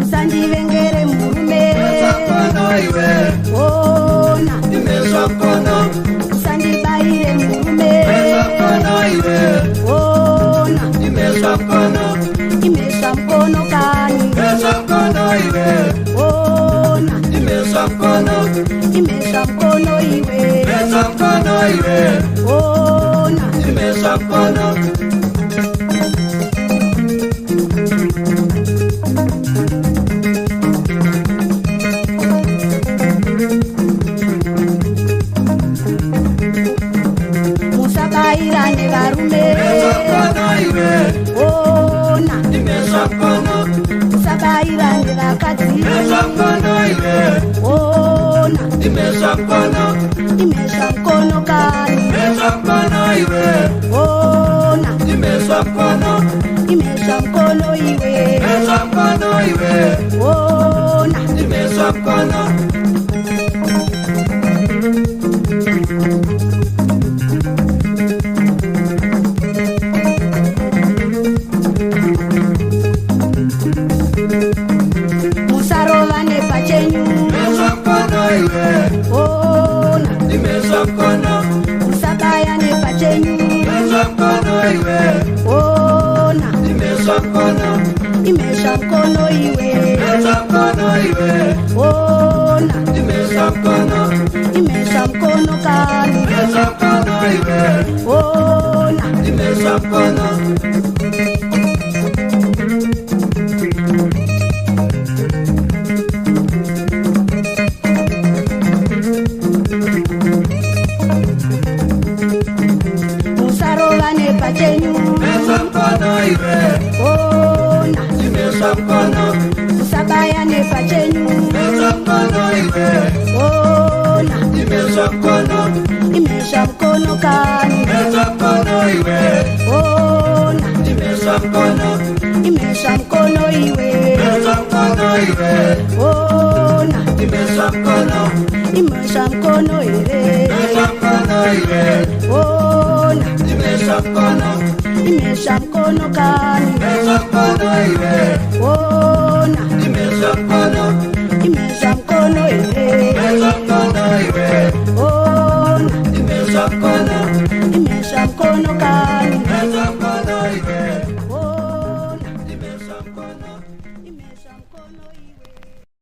Usandivengere murume ona usandibaire murume ona imesha mkono kani ona imesha mkono iwe ona imesha mkono musabairane varume ona musabairane vakadzi ona imesha mkono kani ona imesha mkono iwe ona imesha mkono musarovane pachenyu ona musabayane pachenyu ona imesha mkono iwe ona imesha mkono kani ona imesha mkono musarovane pachenyu ona musabayane pachenyu ona imesha mkono kani ona imesha mkono iwe ona imesha mkono iwe ona imesha mkono kani ona imesha mkono iwe ona imesha mkono kani ona imesha mkono iwe